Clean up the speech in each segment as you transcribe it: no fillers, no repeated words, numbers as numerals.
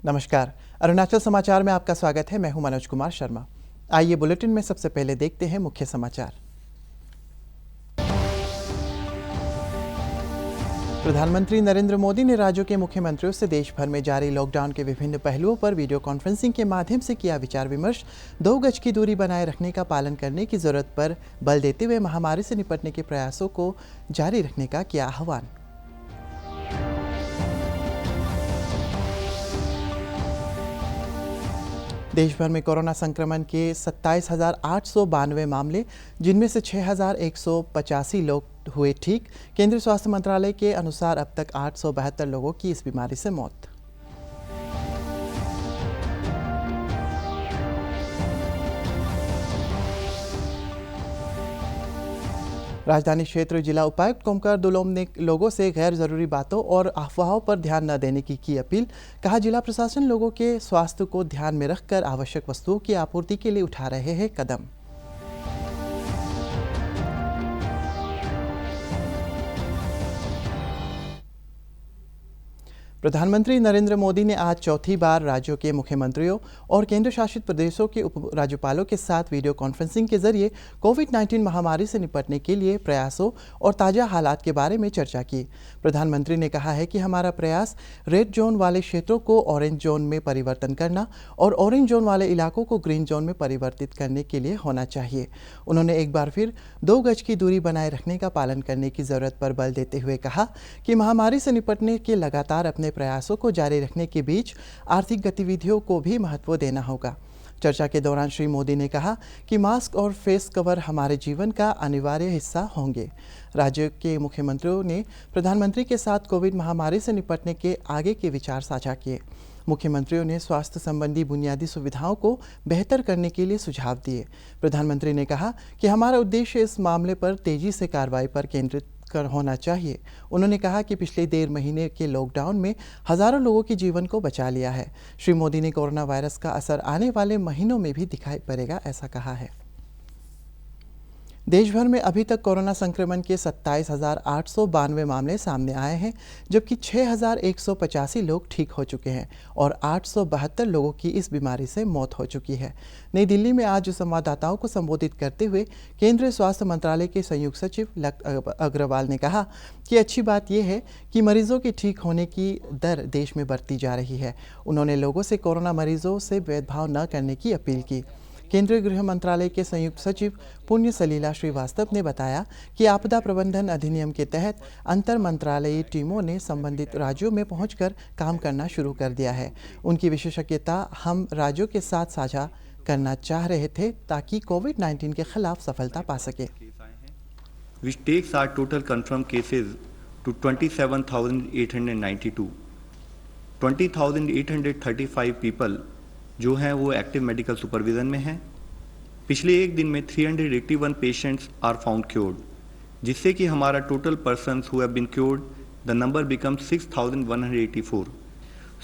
नमस्कार। अरुणाचल समाचार में आपका स्वागत है। मैं हूं मनोज कुमार शर्मा। आइए बुलेटिन में सबसे पहले देखते हैं मुख्य समाचार। प्रधानमंत्री नरेंद्र मोदी ने राज्यों के मुख्यमंत्रियों से देश भर में जारी लॉकडाउन के विभिन्न पहलुओं पर वीडियो कॉन्फ्रेंसिंग के माध्यम से किया विचार विमर्श। 2 गज की दूरी बनाए रखने का पालन करने की जरूरत पर बल देते हुए महामारी से निपटने के प्रयासों को जारी रखने का किया आह्वान। देश भर में कोरोना संक्रमण के 27,892 मामले, जिनमें से 6,185 लोग हुए ठीक। केंद्रीय स्वास्थ्य मंत्रालय के अनुसार अब तक 872 लोगों की इस बीमारी से मौत। राजधानी क्षेत्र जिला उपायुक्त कोमकर दुलोम ने लोगों से गैर जरूरी बातों और अफवाहों पर ध्यान न देने की अपील। कहा, जिला प्रशासन लोगों के स्वास्थ्य को ध्यान में रखकर आवश्यक वस्तुओं की आपूर्ति के लिए उठा रहे हैं कदम। प्रधानमंत्री नरेंद्र मोदी ने आज चौथी बार राज्यों के मुख्यमंत्रियों और केंद्र शासित प्रदेशों के उप राज्यपालों के साथ वीडियो कॉन्फ्रेंसिंग के जरिए कोविड-19 महामारी से निपटने के लिए प्रयासों और ताज़ा हालात के बारे में चर्चा की। प्रधानमंत्री ने कहा है कि हमारा प्रयास रेड जोन वाले क्षेत्रों को ऑरेंज जोन में परिवर्तन करना और ऑरेंज जोन वाले इलाकों को ग्रीन जोन में परिवर्तित करने के लिए होना चाहिए। उन्होंने एक बार फिर 2 गज की दूरी बनाए रखने का पालन करने की जरूरत पर बल देते हुए कहा कि महामारी से निपटने के लगातार अपने प्रयासों को जारी रखने के बीच आर्थिक गतिविधियों को भी महत्व देना होगा। चर्चा के दौरान श्री मोदी ने कहा कि मास्क और फेस कवर हमारे जीवन का अनिवार्य हिस्सा होंगे। राज्य के मुख्यमंत्रियों ने प्रधानमंत्री के साथ कोविड महामारी से निपटने के आगे के विचार साझा किए। मुख्यमंत्रियों ने स्वास्थ्य संबंधी बुनियादी सुविधाओं को बेहतर करने के लिए सुझाव दिए। प्रधानमंत्री ने कहा कि हमारा उद्देश्य इस मामले पर तेजी से कार्रवाई पर केंद्रित होना चाहिए। उन्होंने कहा कि पिछले 1.5 महीने के लॉकडाउन में हजारों लोगों के जीवन को बचा लिया है। श्री मोदी ने कोरोना वायरस का असर आने वाले महीनों में भी दिखाई पड़ेगा, ऐसा कहा है। देश भर में अभी तक कोरोना संक्रमण के 27,892 मामले सामने आए हैं, जबकि 6,185 लोग ठीक हो चुके हैं और 872 लोगों की इस बीमारी से मौत हो चुकी है। नई दिल्ली में आज संवाददाताओं को संबोधित करते हुए केंद्रीय स्वास्थ्य मंत्रालय के संयुक्त सचिव लव अग्रवाल ने कहा कि अच्छी बात यह है कि मरीजों के ठीक होने की दर देश में बढ़ती जा रही है। उन्होंने लोगों से कोरोना मरीजों से भेदभाव न करने की अपील की। केंद्रीय गृह मंत्रालय के संयुक्त सचिव पुण्य सलीला श्रीवास्तव ने बताया कि आपदा प्रबंधन अधिनियम के तहत अंतर मंत्रालयीय टीमों ने संबंधित राज्यों में पहुंचकर काम करना शुरू कर दिया है। उनकी विशेषज्ञता हम राज्यों के साथ साझा करना चाह रहे थे ताकि कोविड-19 के खिलाफ सफलता पा सके। Which takes our total confirmed cases to 27,892. 20,835 people जो हैं वो एक्टिव मेडिकल सुपरविजन में हैं। पिछले एक दिन में 381 पेशेंट्स आर फाउंड क्योर्ड, जिससे कि हमारा total persons who have been cured the number become 6,184।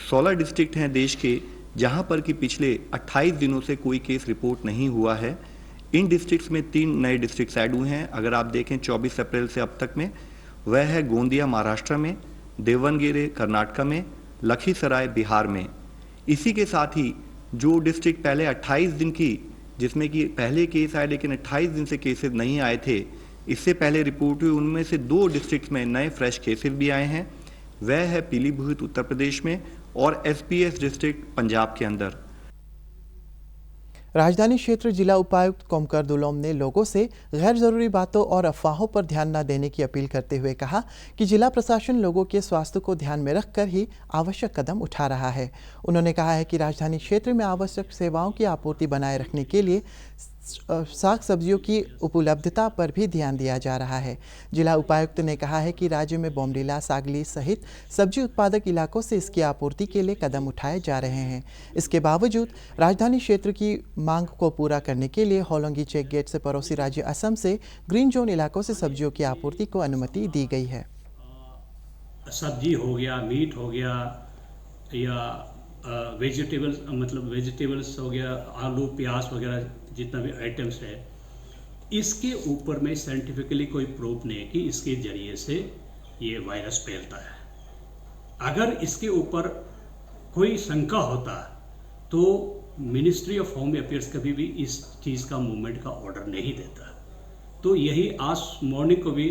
16 district हैं देश के जहां पर कि पिछले 28 दिनों से कोई केस रिपोर्ट नहीं हुआ है। इन डिस्ट्रिक्ट्स में 3 नए डिस्ट्रिक्ट्स ऐड हुए हैं। अगर आप देखें 24 अप्रैल से अब तक में, वह है गोंदिया महाराष्ट्र में, देवनगेरे कर्नाटक में, लखीसराय बिहार में। इसी के साथ ही जो डिस्ट्रिक्ट पहले 28 दिन की, जिसमें कि पहले केस आए लेकिन 28 दिन से केसेस नहीं आए थे, इससे पहले रिपोर्ट हुई, उनमें से 2 डिस्ट्रिक्ट्स में नए फ्रेश केसेस भी आए हैं। वह है पीलीभीत उत्तर प्रदेश में और एसपीएस डिस्ट्रिक्ट पंजाब के अंदर। राजधानी क्षेत्र जिला उपायुक्त कोमकर दुलोम ने लोगों से गैर जरूरी बातों और अफवाहों पर ध्यान न देने की अपील करते हुए कहा कि जिला प्रशासन लोगों के स्वास्थ्य को ध्यान में रखकर ही आवश्यक कदम उठा रहा है। उन्होंने कहा है कि राजधानी क्षेत्र में आवश्यक सेवाओं की आपूर्ति बनाए रखने के लिए साग सब्जियों की उपलब्धता पर भी ध्यान दिया जा रहा है। जिला उपायुक्त ने कहा है कि राज्य में बोमडिला, सागली सहित सब्जी उत्पादक इलाकों से इसकी आपूर्ति के लिए कदम उठाए जा रहे हैं। इसके बावजूद राजधानी क्षेत्र की मांग को पूरा करने के लिए होलोंगी चेक गेट से पड़ोसी राज्य असम से ग्रीन जोन इलाकों से सब्जियों की आपूर्ति को अनुमति दी गई है। सब्जी हो गया, मीट हो गया या वेजिटेबल्स, मतलब वेजिटेबल्स हो गया, आलू प्याज वगैरह जितना भी आइटम्स है, इसके ऊपर में साइंटिफिकली कोई प्रूफ नहीं है कि इसके जरिए से ये वायरस फैलता है। अगर इसके ऊपर कोई शंका होता तो मिनिस्ट्री ऑफ होम अफेयर्स कभी भी इस चीज़ का मूवमेंट का ऑर्डर नहीं देता। तो यही आज मॉर्निंग को भी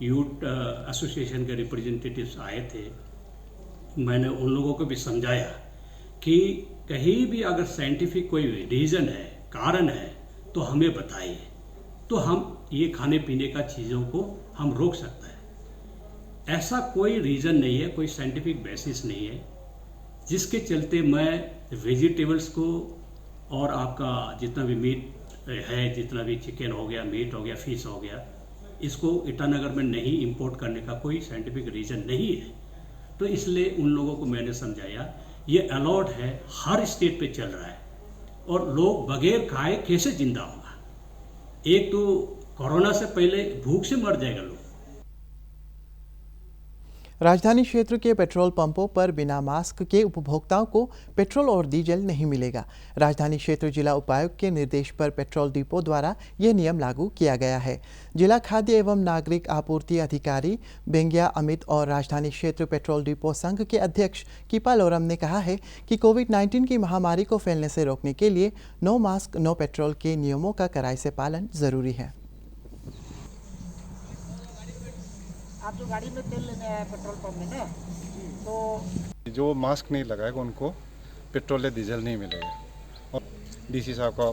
यूथ एसोसिएशन के रिप्रेजेंटेटिव्स आए थे, मैंने उन लोगों को भी समझाया कि कहीं भी अगर साइंटिफिक कोई रीज़न है, कारण है, तो हमें बताइए, तो हम ये खाने पीने का चीज़ों को हम रोक सकते हैं। ऐसा कोई रीज़न नहीं है, कोई साइंटिफिक बेसिस नहीं है जिसके चलते मैं वेजिटेबल्स को और आपका जितना भी मीट है, जितना भी चिकन हो गया, मीट हो गया, फिश हो गया, इसको ईटानगर में नहीं इंपोर्ट करने का कोई साइंटिफिक रीज़न नहीं है। तो इसलिए उन लोगों को मैंने समझाया ये अलाउड है, हर स्टेट पे चल रहा है और लोग बगैर खाए कैसे जिंदा होगा। एक तो कोरोना से पहले भूख से मर जाएगा लोग। राजधानी क्षेत्र के पेट्रोल पंपों पर बिना मास्क के उपभोक्ताओं को पेट्रोल और डीजल नहीं मिलेगा। राजधानी क्षेत्र जिला उपायुक्त के निर्देश पर पेट्रोल डिपो द्वारा यह नियम लागू किया गया है। जिला खाद्य एवं नागरिक आपूर्ति अधिकारी बेंगिया अमित और राजधानी क्षेत्र पेट्रोल डिपो संघ के अध्यक्ष कीपा लोरम ने कहा है कि कोविड-19 की महामारी को फैलने से रोकने के लिए नो मास्क नो पेट्रोल के नियमों का कड़ाई से पालन जरूरी है। आप जो गाड़ी में तेल लेने आए पेट्रोल पंप में ना, तो जो मास्क नहीं लगाएगा उनको पेट्रोल या डीजल नहीं मिलेगा। और डीसी साहब का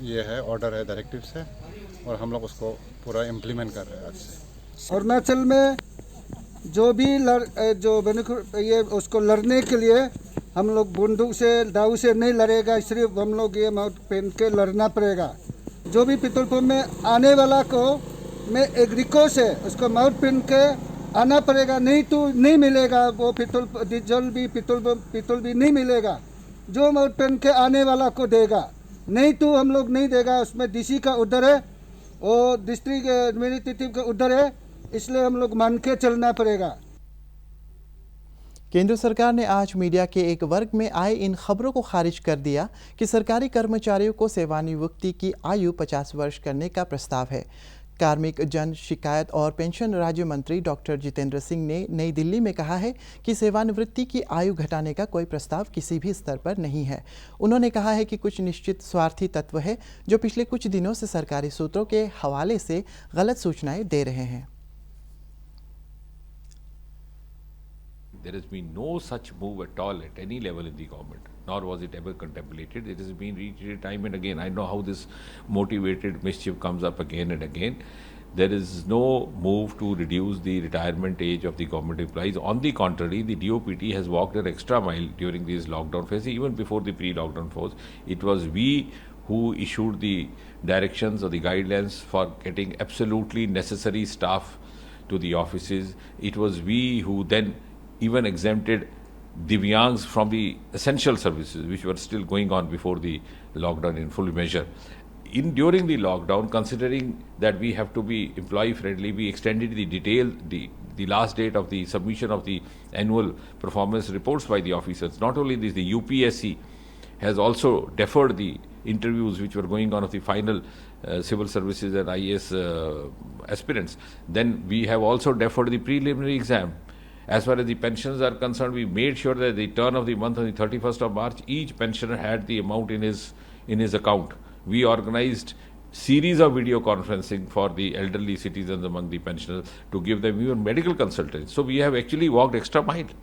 ये है ऑर्डर है, डायरेक्टिव है, और हम लोग उसको पूरा इम्प्लीमेंट कर रहे हैं आज से। अरुणाचल में जो भी ये उसको लड़ने के लिए हम लोग बंदूक से दाऊ से नहीं लड़ेगा, सिर्फ हम लोग ये मास्क पहन के लड़ना पड़ेगा। जो भी पेट्रोल पंप में आने वाला को में एक रिक्वेस्ट है, उसको मास्क पहन के आना पड़ेगा, नहीं तो नहीं मिलेगा वो पेट्रोल डीजल भी पेट्रोल भी नहीं मिलेगा। जो मास्क पहन के आने वाला को देगा, नहीं तो हम लोग नहीं देगा। उसमें डीसी का ऑर्डर है और डिस्ट्रिक्ट एडमिनिस्ट्रेटिव का ऑर्डर है, इसलिए हम लोग मान के चलना पड़ेगा। केंद्र सरकार ने आज मीडिया के एक वर्ग में आई इन खबरों को खारिज कर दिया कि सरकारी कर्मचारियों को सेवानिवृत्ति की आयु 50 वर्ष करने का प्रस्ताव है। कार्मिक जन शिकायत और पेंशन राज्य मंत्री डॉक्टर जितेंद्र सिंह ने नई दिल्ली में कहा है कि सेवानिवृत्ति की आयु घटाने का कोई प्रस्ताव किसी भी स्तर पर नहीं है। उन्होंने कहा है कि कुछ निश्चित स्वार्थी तत्व है जो पिछले कुछ दिनों से सरकारी सूत्रों के हवाले से गलत सूचनाएं दे रहे हैं। There has been no such move at all at any level in the government, nor was it ever contemplated. It has been reiterated time and again. I know how this motivated mischief comes up again and again. There is no move to reduce the retirement age of the government employees. On the contrary, the DOPT has walked an extra mile during this lockdown phase, even before the pre-lockdown phase. It was we who issued the directions or the guidelines for getting absolutely necessary staff to the offices. It was we who then even exempted Divyangs from the essential services which were still going on before the lockdown in full measure. During the lockdown, considering that we have to be employee friendly, we extended the last date of the submission of the annual performance reports by the officers. Not only this, the UPSC has also deferred the interviews which were going on of the final civil services and IAS aspirants. Then we have also deferred the preliminary exam. As far as the pensions are concerned, we made sure that at the turn of the month on the 31st of March, each pensioner had the amount in his account. We organized series of video conferencing for the elderly citizens among the pensioners to give them even medical consultants. So we have actually walked extra mile.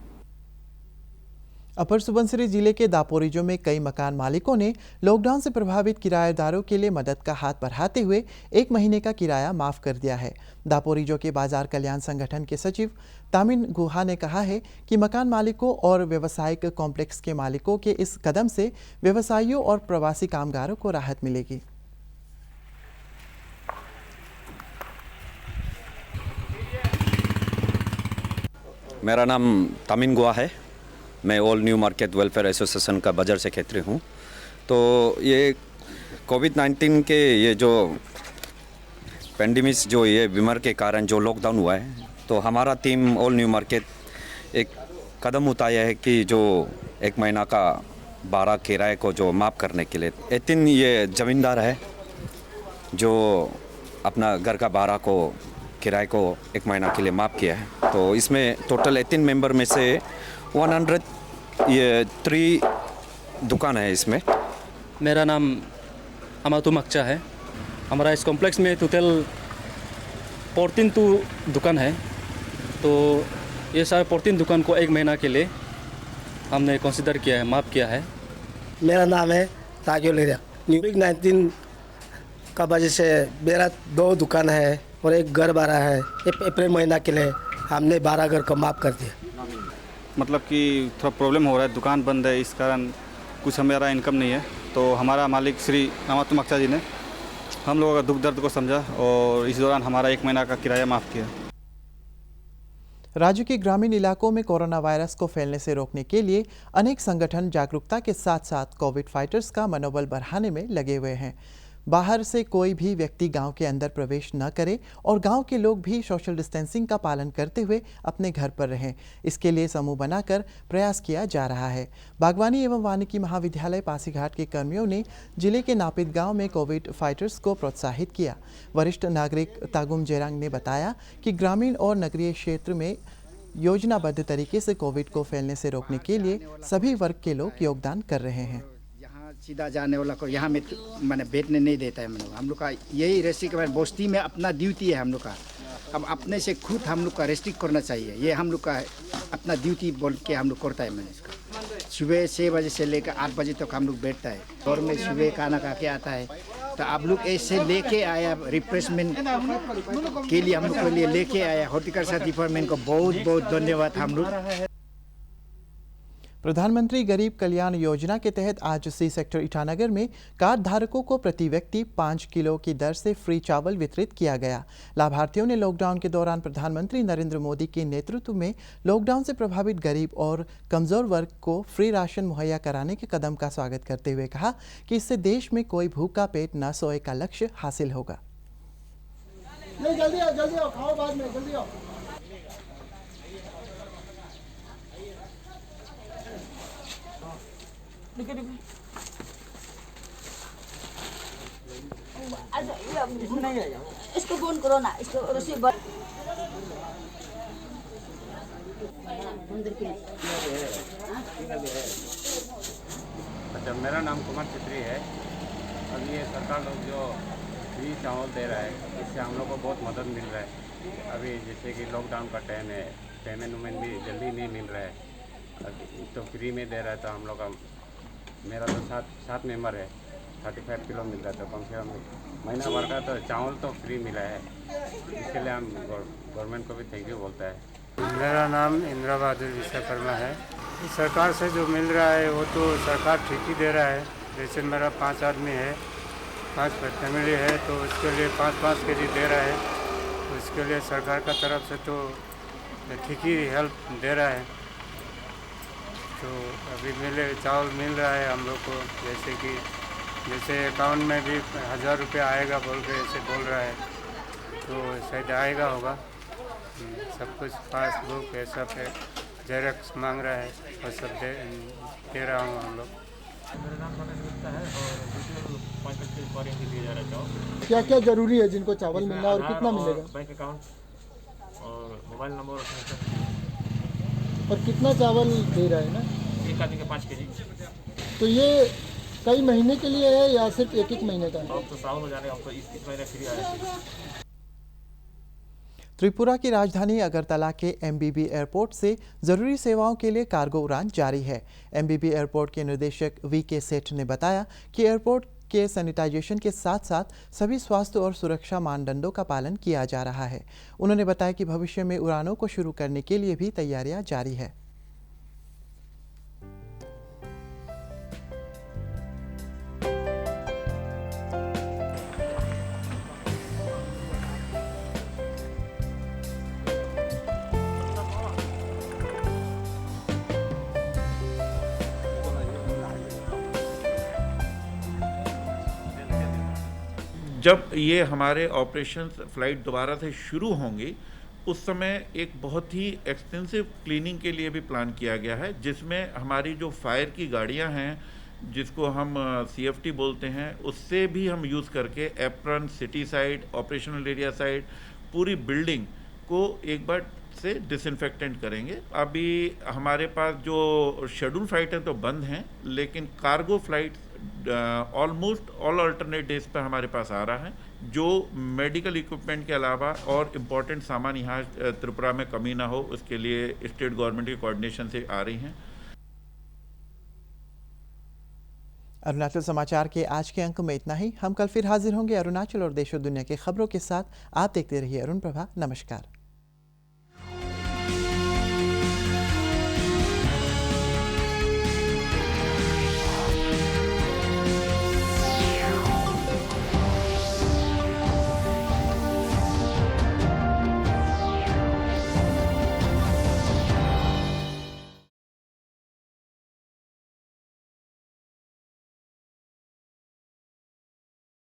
अपर सुबनसिरी जिले के दापोरिजो में कई मकान मालिकों ने lockdown से प्रभावित किराएदारों के लिए मदद का हाथ बढ़ाते हुए 1 महीने का किराया माफ कर दिया है। दापोरिजो के बाजार कल्याण संगठन के सचिव तामिन गुहा ने कहा है कि मकान मालिकों और व्यवसायिक कॉम्प्लेक्स के मालिकों के इस कदम से व्यवसायियों और प्रवासी कामगारों को राहत मिलेगी। मेरा नाम तामिन गुहा है। मैं all new market welfare association का बाजार सेक्रेटरी हूँ। तो ये कोविड-19 के ये जो पेंडेमिक जो ये बीमार के कारण जो लॉकडाउन हुआ है, तो हमारा टीम ऑल न्यू मार्केट एक कदम उठाया है कि जो 1 महीना का भाड़ा किराए को जो माफ़ करने के लिए 18 ये ज़मींदार है जो अपना घर का भाड़ा को किराए को 1 महीना के लिए माफ़ किया है। तो इसमें टोटल 18 मेंबर में से ये 3 दुकान है इसमें। मेरा नाम अमातु मक्चा है। हमारा इस कॉम्प्लेक्स में टोटल 14 दुकान है। तो ये सारे 14 दुकान को 1 महीना के लिए हमने कंसिडर किया है, माफ़ किया है। मेरा नाम है ताजुल हिरा। कोविड-19 का वजह से मेरा 2 दुकान है और 1 घर भरा है। अप्रैल महीना के लिए हमने 12 घर को माफ़ कर दिया। मतलब कि थोड़ा प्रॉब्लम हो रहा है, दुकान बंद है, इस कारण कुछ हमारा इनकम नहीं है। तो हमारा मालिक श्री अमातु मक्चा जी ने हम लोगों का दुख दर्द को समझा और इस दौरान हमारा 1 महीना का किराया माफ़ किया। राज्य के ग्रामीण इलाकों में कोरोना वायरस को फैलने से रोकने के लिए अनेक संगठन जागरूकता के साथ साथ कोविड फाइटर्स का मनोबल बढ़ाने में लगे हुए हैं। बाहर से कोई भी व्यक्ति गांव के अंदर प्रवेश न करे और गांव के लोग भी सोशल डिस्टेंसिंग का पालन करते हुए अपने घर पर रहें। इसके लिए समूह बनाकर प्रयास किया जा रहा है। बागवानी एवं वानिकी महाविद्यालय पासीघाट के कर्मियों ने जिले के नापित गांव में कोविड फाइटर्स को प्रोत्साहित किया। वरिष्ठ नागरिक तागुम जेरांग ने बताया कि ग्रामीण और नगरीय क्षेत्र में योजनाबद्ध तरीके से कोविड को फैलने से रोकने के लिए सभी वर्ग के लोग योगदान कर रहे हैं। सीधा जाने वाला को यहाँ में मैंने बैठने नहीं देता है। हम लोग का यही रेस्ट्रिक्ट बस्ती में अपना ड्यूटी है हम लोग का। अब अपने से खुद हम लोग का रेस्ट्रिक्ट करना चाहिए। ये हम लोग का अपना ड्यूटी बोल के हम लोग करता है। मैंने इसका सुबह 6 बजे से लेकर 8 बजे तक हम लोग बैठता है और में सुबह खाना खा के आता है। तो आप लोग ऐसे लेके आया रिफ्रेशमेंट के लिए हम लोग के लिए लेके आया। हॉर्टिकल्चर डिपार्टमेंट को बहुत बहुत धन्यवाद। हम लोग प्रधानमंत्री गरीब कल्याण योजना के तहत आज सी सेक्टर ईटानगर में कार्ड धारकों को प्रति व्यक्ति 5 किलो की दर से फ्री चावल वितरित किया गया। लाभार्थियों ने लॉकडाउन के दौरान प्रधानमंत्री नरेंद्र मोदी के नेतृत्व में लॉकडाउन से प्रभावित गरीब और कमजोर वर्ग को फ्री राशन मुहैया कराने के कदम का स्वागत करते हुए कहा कि इससे देश में कोई भूखा पेट न सोए का लक्ष्य हासिल होगा। जल्दी आओ, खाओ बाद में, जल्दी आओ। इसको फोन करो ना, इसको रसीद अच्छा, मेरा नाम कुमार छेत्री है। अब ये सरकार लोग जो फ्री चावल दे रहा है, इससे हम लोग को बहुत मदद मिल रहा है। अभी जैसे कि लॉकडाउन का टाइम है, पेमेंट वमेंट भी जल्दी नहीं मिल रहा है, तो फ्री में दे रहा है। तो हम लोग का मेरा तो 7 मेंबर है, 35 किलो मिल रहा है। तो कम से कम महीना भर का तो चावल तो फ्री मिला है। इसके लिए हम गवर्नमेंट को भी थैंक यू बोलता है। मेरा नाम इंदिरा बहादुर विश्वकर्मा है। सरकार से जो मिल रहा है वो तो सरकार ठीक ही दे रहा है। जैसे मेरा 5 आदमी है, 5 फैमिली है, तो उसके लिए 5-5 केजी दे रहा है। तो इसके लिए सरकार का तरफ से तो ठीक ही हेल्प दे रहा है। तो अभी चावल मिल रहा है हम लोग को। जैसे अकाउंट में भी 1000 रुपये आएगा बोल के ऐसे बोल रहा है, तो शायद आएगा होगा। सब कुछ पासबुक ये सब है, जेरॉक्स मांग रहा है और सब दे रहा हूँ हम लोग। मेरा नाम मनोज गुप्ता है और 5 रिक्वायरिंग दिया जा रहा है। क्या क्या जरूरी है जिनको चावल मिलना और कितना मिलेगा? बैंक अकाउंट और मोबाइल नंबर और कितना चावल दे रहा है ना? एक आदमी का 5 केजी। तो ये कई महीने के लिए है या सिर्फ एक महीने का? अब तो सावन हो जाने, अब तो इस महीने फ्री आया। त्रिपुरा की राजधानी अगरतला के एमबीबी एयरपोर्ट से जरूरी सेवाओं के लिए कार्गो उड़ान जारी है। एमबीबी एयरपोर्ट के निदेशक वीके सेठ ने बताया कि एयरपोर्ट के सैनिटाइजेशन के साथ साथ सभी स्वास्थ्य और सुरक्षा मानदंडों का पालन किया जा रहा है। उन्होंने बताया कि भविष्य में उड़ानों को शुरू करने के लिए भी तैयारियां जारी है। जब ये हमारे ऑपरेशन फ्लाइट दोबारा से शुरू होंगे उस समय एक बहुत ही एक्सटेंसिव क्लीनिंग के लिए भी प्लान किया गया है, जिसमें हमारी जो फायर की गाड़ियां हैं जिसको हम CFT बोलते हैं, उससे भी हम यूज़ करके apron, city side, operational area side, पूरी बिल्डिंग को एक बार से डिसइंफेक्टेंट करेंगे। अभी हमारे पास जो शेड्यूल फ्लाइट है तो बंद हैं, लेकिन cargo flight almost all alternate days पर हमारे पास आ रहा है। जो मेडिकल इक्विपमेंट के अलावा और इम्पोर्टेंट सामान यहाँ त्रिपुरा में कमी ना हो, उसके लिए स्टेट गवर्नमेंट के कोऑर्डिनेशन से आ रही हैं। अरुणाचल समाचार के आज के अंक में इतना ही। हम कल फिर हाजिर होंगे अरुणाचल और देश और दुनिया की खबरों के साथ। आप देखते रहिए अरुण प्रभा। नमस्कार।